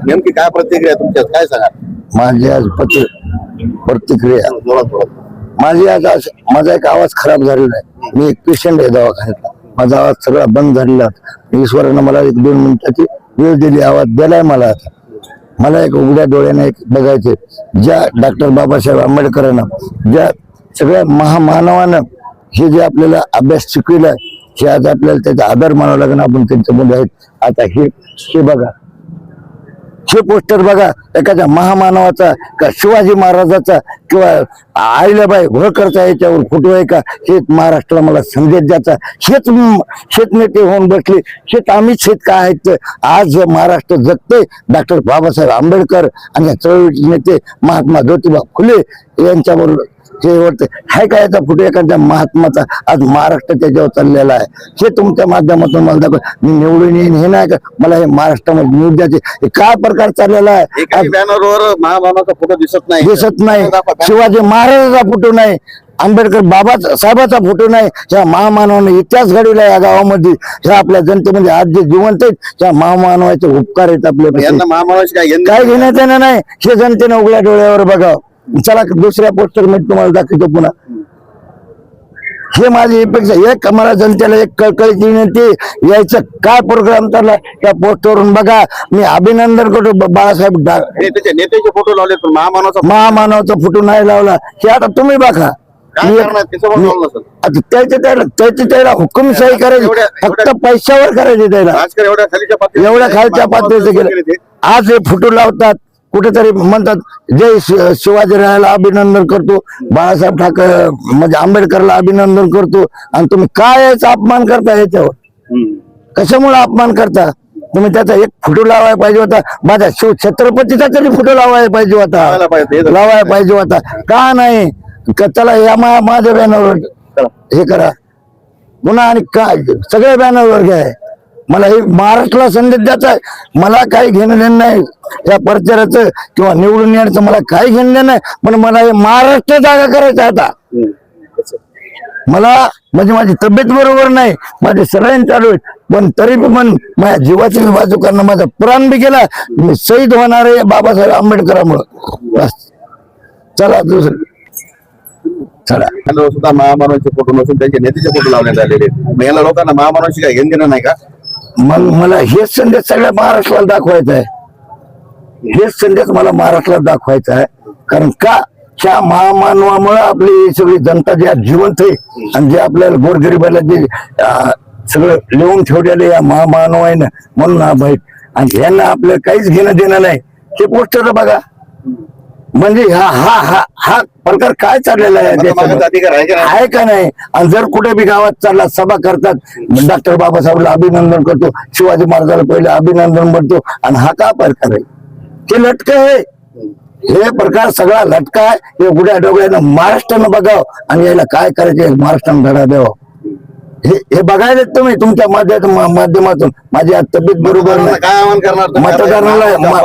नेमकी काय प्रतिक्रिया तुमच्यात, काय सांगा? माझी आज प्रतिक्रिया माझी आज माझा एक आवाज खराब झालेला आहे. मी एक पेशंट आहे दवाखान्यातला. माझा आवाज सगळा बंद झालेला आहे. ईश्वरानं मला 1-2 मिनिटाची वेळ दिली. आवाज दिलाय मला. आता मला एक उघड्या डोळ्याने एक बघायचे, ज्या डॉक्टर बाबासाहेब आंबेडकरांना, ज्या सगळ्या महामानवानं हे जे आपल्याला अभ्यास शिकविलाय, हे आज आपल्याला त्याचा आदर मानावा लागेल. आपण त्यांच्या मुले आहेत. आता हे बघा, हे पोस्टर बघा, एखाद्या महामानवाचा का शिवाजी महाराजाचा किंवा अहिल्याबाई होळकरचा याच्यावर फोटो आहे का? हेच महाराष्ट्राला मला संदेश द्यायचा. हेच नेते होऊन बसले. हेच आम्हीच शेत का आहेत. आज महाराष्ट्र जगते डॉक्टर बाबासाहेब आंबेडकर आणि चळवळीचे नेते महात्मा ज्योतिबा फुले यांच्याबरोबर हे वाटतं हाय काय याचा फोटो एखाद्या महात्माचा आज महाराष्ट्र त्याच्यावर चाललेला आहे. हे तुमच्या माध्यमातून मला दाखव. मी निवडून येईन हे नाही का, मला हे महाराष्ट्रामध्ये न्यूज द्यायचे. हे काय प्रकार चाललेला आहे? बॅनरवर महामानवाचा फोटो दिसत नाही. शिवाजी महाराजाचा फोटो नाही. आंबेडकर बाबा साहेबाचा फोटो नाही. ह्या महामानवाने इतिहास घडविला या गावामध्ये. ह्या आपल्या जनतेमध्ये आज जे जिवंत आहेत त्या महामानवाचे उपकार आहेत आपल्या. महामानवाची काय घेण्यात येणार नाही. हे जनतेने उघड्या डोळ्यावर बघावं. चला दुसऱ्या पोस्टर मध्ये तुम्हाला दाखवतो पुन्हा. हे माझी अपेक्षा. एक मला जनतेला एक कळकळीची विनंती, यायचं काय प्रोग्राम चालला त्या पोस्टवरून बघा. मी अभिनंदन करतो बाळासाहेब. नेत्याचे फोटो लावले पण महामानवाचा फोटो नाही लावला. हे आता तुम्ही बघा. त्याला हुकुमशाही करायची, फक्त पैशावर करायचे. त्याला एवढ्या खालच्या पातळीचे गेले. आज हे फोटो लावतात, कुठेतरी म्हणतात जय शिवाजी राहायला अभिनंदन करतो, बाळासाहेब ठाकरे म्हणजे आंबेडकरला अभिनंदन करतो. आणि तुम्ही काय याचा अपमान करता? याच्यावर कशामुळे अपमान करता तुम्ही? त्याचा एक फोटो लावायला पाहिजे होता. माझ्या शिव छत्रपतीचा तरी फोटो लावायला पाहिजे होता. का नाही? चला या माझ्या बॅनरवर हे करा पुन्हा. आणि काय सगळ्या बॅनरवर घ्या. मला हे महाराष्ट्राला संदेश द्यायचा आहे. मला काही घेणं देणं नाही या प्रचाराचं किंवा निवडून येण्याचं. मला काही घेणं देणं नाही. पण मला हे महाराष्ट्र जागा करायचं आता. मला म्हणजे माझी तब्येत बरोबर नाही, माझे सलाईन चालू आहेत, पण तरी पण माझ्या जीवाची मी बाजू करणं, माझा प्राण बी गेला. मी शहीद होणार आहे बाबासाहेब आंबेडकरांमुळे. बस चला दुसरं सुद्धा महामानवाचे फोटो नसून त्यांचे नेत्याचे फोटो लावण्यात आलेले. मग याला लोकांना महामानवाची काही घेणं देणं नाही का? मग मला हेच संदेश सगळ्या महाराष्ट्राला दाखवायचा आहे. हेच संदेश मला महाराष्ट्राला दाखवायचा आहे. कारण का ह्या महामानवामुळे आपली सगळी जनता जी आज जिवंत आहे आणि जे आपल्याला गोरगरिबाला जे सगळं लिहून ठेवलेलं या महामानवानं म्हणून हा भाई. आणि यांना आपल्याला काहीच घेणं देणं नाही. हे पोस्टर बघा. म्हणजे हा प्रकार काय चाललेला आहे का नाही? आणि जर कुठे बी गावात चालला सभा करतात, डॉक्टर बाबासाहेबला अभिनंदन करतो, शिवाजी महाराजाला पहिले अभिनंदन म्हणतो. आणि हा का प्रकार आहे? ते लटक आहे. हे प्रकार सगळा लटका आहे. हे उघड्या डोळ्यानं महाराष्ट्रानं बघावं आणि याला काय करायचे महाराष्ट्रानं धडा द्यावा. हे बघायला तुम्ही तुमच्या माध्यमातून. माझी आज तब्येत बरोबर नाही. काय आवाहन करणार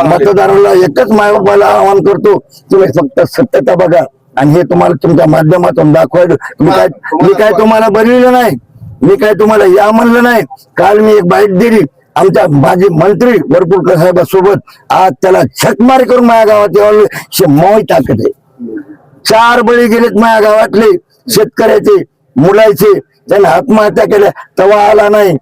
मतदाराला एकच मायबापाला आवाहन करतो, तुम्ही फक्त सत्यता बघा आणि हे तुम्हाला तुमच्या माध्यमातून दाखवायचं. मी काय तुम्हाला बनविलं नाही, मी काय तुम्हाला या म्हणलं नाही. काल मी एक बाईट दिली आमच्या माजी मंत्री वरपुडकर साहेबांसोबत. आज त्याला छटमारी करून माझ्या गावात यावं मोही ताकद आहे. 4 बळी गेलेत माझ्या गावातले शेतकऱ्याचे, मुलाचे. त्याने आत्महत्या केल्या तेव्हा आला नाही.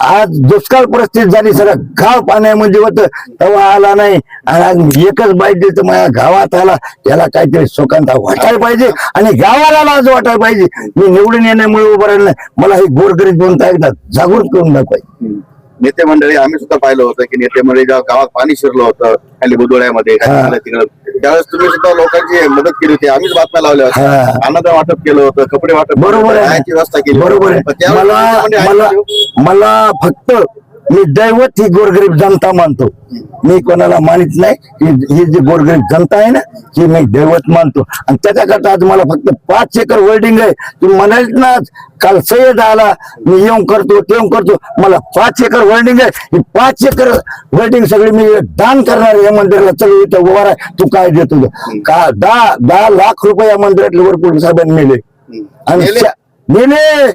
आज दुष्काळ परिस्थिती झाली, सगळं गाव पाण्यामध्ये होतं तेव्हा आला नाही. आणि आज एकच बाईट देतो माझ्या गावात आला. याला काहीतरी सुखांता वाटायला पाहिजे आणि गावाला आज वाटायला पाहिजे. मी निवडून येण्यामुळे उभं राहिलं नाही. मला हे गोरगरीब बनता एकदा जागृत करून दाखवायचं. नेते मंडळी आम्ही सुद्धा पाहिलं होतं की नेते मंडळी जेव्हा गावात पाणी शिरलं होतं खाली बुधोळ्यामध्ये, तिकडं त्यावेळेस तुम्ही सुद्धा लोकांची मदत केली होती. आम्हीच बातम्या लावल्या होत्या. अन्नदान वाटप केलं होतं, कपडे वाटप, बरोबर आहे, व्यवस्था केली. बरोबर आहे. मला फक्त मी दैवत ही गोरगरीब जनता मानतो. मी कोणाला मानित नाही. ही जी गोरगरीब जनता आहे ना, ही मी दैवत मानतो. आणि त्याच्याकरता आज मला फक्त 5 एकर होल्डिंग आहे. तुम्ही म्हणाल ना काल सय्यद आला, मी येऊन करतो ते करतो. मला 5 एकर होल्डिंग आहे. ही 5 एकर होल्डिंग सगळी मी दान करणार या मंदिराला. चल इथं उभा राह, तू काय देतो का? 10 लाख रुपये या मंदिरातले वरपुडकर साहेबांनी नेले. आणि नेले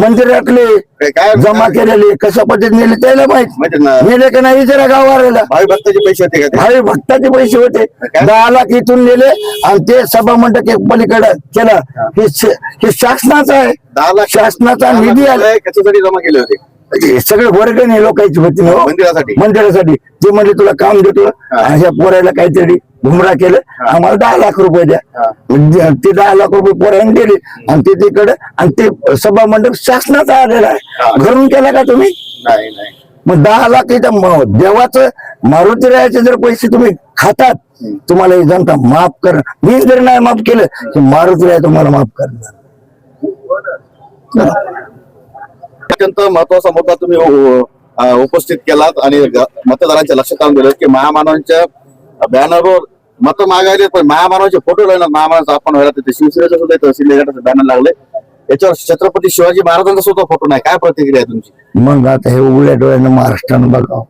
मंदिरातले काय जमा केलेले कशा पद्धतीने नेले त्याला माहित माहिती ना नेले का नाही जरा गावाला भावी भक्ताचे पैसे होते का ते? भावी भक्ताचे पैसे होते काय? 10 लाख इथून नेले आणि ते सभा मंडप एक पलीकडे केलं हे शासनाचं आहे 10 लाख शासनाचा निधी आला कशासाठी जमा केले होते? हे सगळे वर्गणी लोकांची होती ना हो. मंदिरासाठी मंदिरासाठी ते म्हणजे तुला काम देतो आणि ह्या पोरायला काहीतरी घुमरा केलं आम्हाला 10 लाख रुपये द्या म्हणजे ते 10 लाख रुपये पोरांनी दिले आणि ते तिकडे आणि ते सभा मंडप शासनाचा आलेला आहे घरून केला का तुम्ही नाही नाही मग 10 लाख इथं देवाचं मारुती रायाचे जर पैसे तुम्ही खातात तुम्हाला ही जनता माफ कर मी जर नाही माफ केलं तर मारुती राय तुम्हाला माफ करणार अत्यंत महत्वाचा मुद्दा तुम्ही उपस्थित केलात आणि मतदारांच्या लक्षात आणून दिलं की महामानवांच्या बॅनरवर मत मागायले पण महामानवाचे फोटो लावणार महामानवाचा आपण व्हायला तिथे शिवसेनेचं सुद्धा तहसील गटाचं बॅनर लागले याच्यावर छत्रपती शिवाजी महाराजांचा सुद्धा फोटो नाही काय प्रतिक्रिया आहे तुमची? मग आता हे उघड्या डोळ्यानं महाराष्ट्रानं बघावं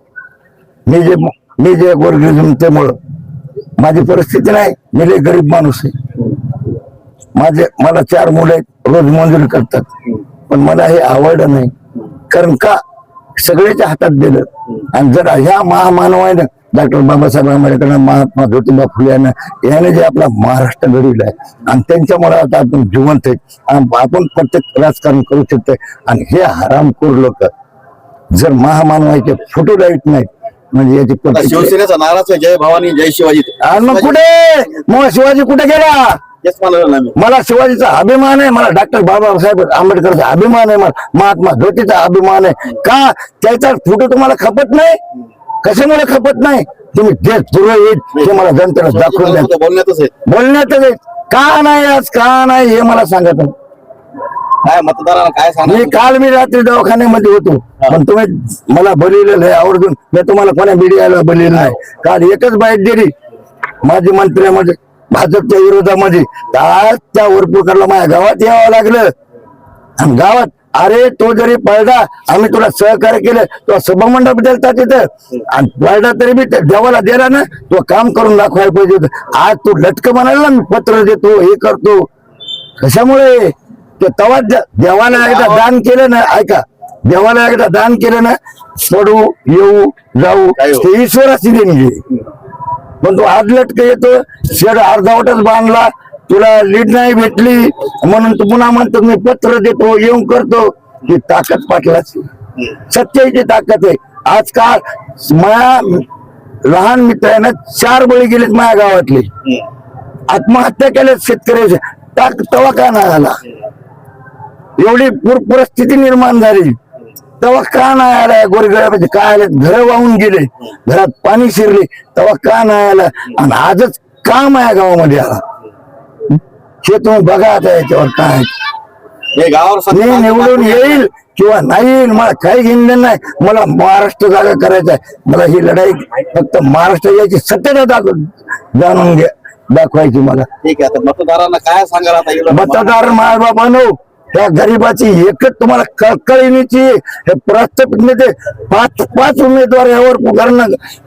मी जे गोरगरिबांमुळं माझी परिस्थिती नाही मी लय गरीब माणूस आहे मला 4 मुलं आहेत रोज मंजुरी करतात पण मला हे आवडलं नाही कारण का सगळ्याच्या हातात दिलं आणि जर ह्या महामानवानं डॉक्टर बाबासाहेब आंबेडकर महात्मा ज्योतिबा फुले याने जे आपला महाराष्ट्र घडविला आहे आणि त्यांच्यामुळे आता आपण जिवंत आहे आपण प्रत्येक राजकारण करू शकतोय आणि हे हरामखोर लोक जर महामानवाचे फोटो लाईत नाहीत म्हणजे याची शिवसेनेचा नाराज आहे जय भवानी जय शिवाजी आणि मग मग शिवाजी कुठे गेला तेच मला मला शिवाजीचा अभिमान आहे मला डॉक्टर बाबासाहेब आंबेडकरचा अभिमान आहे मला महात्मा ज्योतीचा अभिमान आहे का त्याचा फोटो तुम्हाला खपत नाही कशामुळे खपत नाही तुम्ही जे पुरोहित ते मला जनतेला दाखवून द्या बोलण्यातच आहे का नाही आज का नाही हे मला सांगा काय मतदारांना काय सांगा काल मी रात्री दवाखान्यामध्ये होतो पण तुम्ही मला बोललेलं आहे आवर्जून मी तुम्हाला कोणा मीडियाला बोललेलं नाही काल एकच बाईट दिली माजी मंत्र्यामध्ये भाजपच्या विरोधामध्ये आज त्या वरपुरकरला माझ्या गावात यावं लागलं आणि गावात अरे तो जरी पळला आम्ही तुला सहकार्य केलं तो सभामंडप दिलता तिथं आणि पळला तरी बी देवाला दिला ना तो काम करून दाखवायला पाहिजे होतं आज तू लटक म्हणाल ना मी पत्र देतो हे करतो कशामुळे ते तवा देवाला एकदा दान केलं ना ऐका देवाला एकदा दान केलं ना पडू येऊ जाऊ ते ईश्वराची देणगी पण तो आज लटक येतो शेड अर्धावटच बांधला तुला लीड नाही भेटली म्हणून तू पुन्हा म्हणतो मी पत्र देतो येऊन करतो ही ताकद पाटलाची सत्याची ताकद आहे आजकाल माझ्या लहान मित्रांना 4 बळी गेलेत माझ्या गावातले आत्महत्या केल्यात शेतकऱ्याचे तवा का नाही आला एवढी परिस्थिती निर्माण झाली तेव्हा का नाही आला गोरगरिबाचे काय आले घर वाहून गेले घरात पाणी शिरले तेव्हा का नाही आला आणि आजच का माझ्या गावामध्ये आला हे तुम्ही बघा आता याच्यावर काय मी निवडून येईल किंवा नाही येईल मला काही घेणं नाही मला महाराष्ट्र जागा करायचा आहे मला ही लढाई फक्त महाराष्ट्र याची सत्यता जाणून दाखवायची मला ठीक आहे आता मतदारांना काय सांगाल आता मतदार मायबापानो त्या गरीबाची एकच तुम्हाला कळकळीची हे प्रस्थापित नेते 5 उमेदवार यावर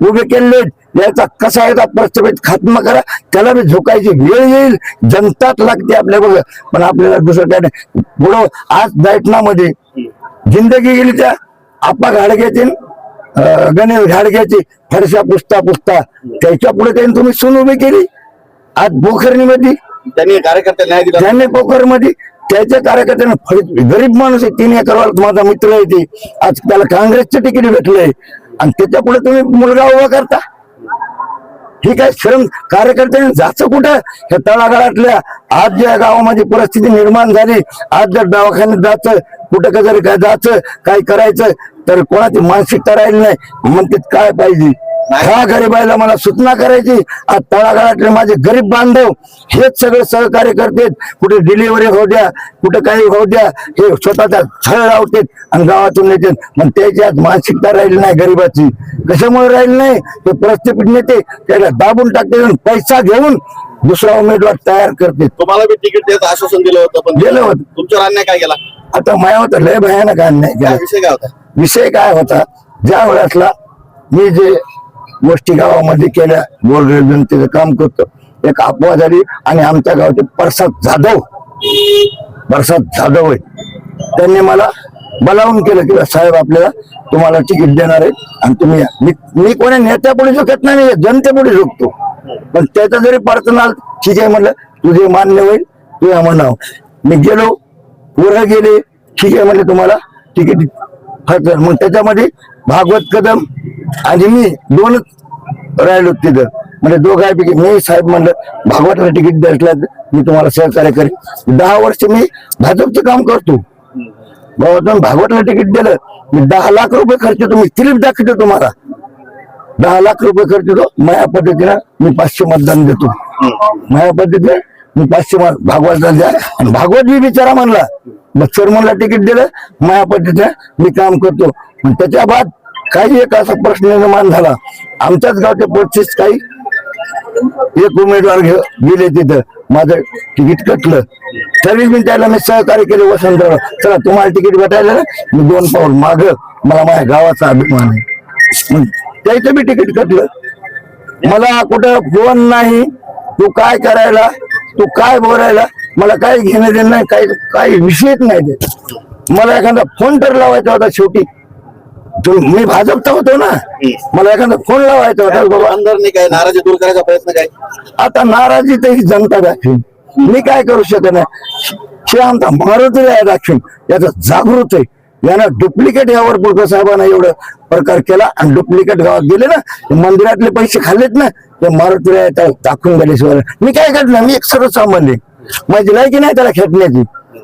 उभे केले याचा कसा एकदा प्रस्थापित खात्मा करा त्याला बी झुकायची वेळ येईल जनताच लागते आपल्या बघ पण आपल्याला दुसरं काय नाही पुढं आज दैठणामध्ये जिंदगी गेली त्या आप्पा घाडग्याची गणेश घाडग्याची फरशा पुसता त्याच्या पुढे त्यांनी तुम्ही सून उभी केली आज पोखरणीमध्ये त्यांनी कार्यकर्त्याला न्याय दिला त्यांनी पोखरमध्ये त्याच्या कार्यकर्त्यांना गरीब माणूस आहे 3 एकरवाला माझा मित्र आहे ते आज त्याला काँग्रेसचं तिकीट भेटलंय आणि त्याच्या पुढे तुम्ही मुलगा उभा करता ठीक आहे श्रम कार्यकर्त्यांनी जायचं कुठं हे तळागाळातल्या आज ज्या गावामध्ये परिस्थिती निर्माण झाली आज जर दवाखान्यात जायचं कुठं जरी काय जायचं काय करायचं तर कोणाची मानसिकता राहिली नाही म्हणते काय पाहिजे ह्या गरीबाईला मला सूचना करायची आज तळागाळातले माझे गरीब बांधव हेच सगळे सहकार्य करतात कुठे डिलिव्हरी होऊ द्या कुठे काही होऊ द्या हे स्वतःचा छळ लावतात आणि गावातून नेतात पण त्याची आज मानसिकता राहिली नाही गरीबाची कशामुळे राहिली नाही ते प्रस्थापित नेते त्याला दाबून टाकते आणि पैसा घेऊन दुसरा उमेदवार तयार करते तुम्हाला बी तिकीट द्यायचं आश्वासन दिलं होतं पण दिलं होतं तुमच्यावर अन्याय काय केला आता माया होता लय भयानक अन्याय केला. विषय काय होता विषय काय होता ज्या वेळेसला मी जे गोष्टी गावामध्ये केल्या गोरगरीब जनतेचं काम करतो एक अफवा झाली आणि आमच्या गावचे प्रसाद जाधव प्रसाद जाधव आहे, त्यांनी मला बोलावून केलं की साहेब आपल्याला तुम्हाला तिकीट देणार आहे आणि तुम्ही या. मी कोणी नेत्यापुढे झुकत नाही, मी जनतेपुढे झुकतो. पण त्याचा जरी पर्सनल ठीक आहे म्हणलं, तुझे मान्य होईल तुझ्या म्हणाव. मी गेलो, वर गेले, ठीक आहे म्हणले तुम्हाला तिकीट खर्च. मग त्याच्यामध्ये भागवत कदम आणि मी दोनच राहिलो तिथं. म्हणजे दोघांपैकी मी साहेब म्हणलं भागवतला तिकीट द्यायला मी तुम्हाला सहकार्य करेन. 10 वर्ष मी भाजपचं काम करतो. गावातून भागवतला तिकीट दिलं, मी 10 लाख रुपये खर्च येतो. मी क्लिप दाखवतो तुम्हाला, 10 लाख रुपये खर्च येतो. माझ्या पद्धतीनं मी 500 मतदान देतो. माझ्या पद्धतीने मी 500 भागवतला द्या. आणि भागवत मी बिचारा म्हणला, मग चेअरमनला तिकीट दिलं. माझ्या पद्धतीने मी काम करतो. पण त्याच्या बाद काही एक असा प्रश्न निर्माण झाला. आमच्याच गावचे 25 काही एक उमेदवार गेले तिथं, माझं तिकीट कटलं. तरी मी त्याला मी सहकार्य केले वसंतराव, चला तुम्हाला तिकीट भेटायला ना, मी 2 पाऊल माग, मला माझ्या गावाचा अभिमान आहे. मग त्याचं बी तिकीट कटलं. मला कुठं फोन नाही, तू काय करायला, तू काय बोलायला, मला काही घेणं देणं नाही, काही विषयच नाही ते. मला एखादा फोन तर लावायचा होता शेवटी. मी भाजपचा होतो ना, मला एखादा फोन लावायचा होता. बाबा आमदारनी काय नाराजी दूर करायचा प्रयत्न काय? आता नाराजी तर ही जनता दाखवीन, मी काय करू शकत नाही. हे आमचा मारुती आहे दाखवीन, याचा जागृत आहे. यानं डुप्लिकेट यावर पुरकर साहेबांना एवढं प्रकार केला आणि डुप्लिकेट गावात गेले ना, मंदिरातले पैसे खाल्लेत ना, ते मारुती दाखवून गेले शिवाय. मी काय करणार, मी एक सर्वसामान्य, माझी लायकी नाही त्याला खेटण्याची.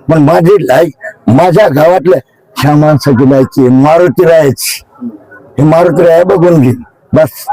पण माझी लायक माझ्या गावातल्या ह्या माणसाची लायकी मारुती राहायची. हे मारुती राय बघून घे बस.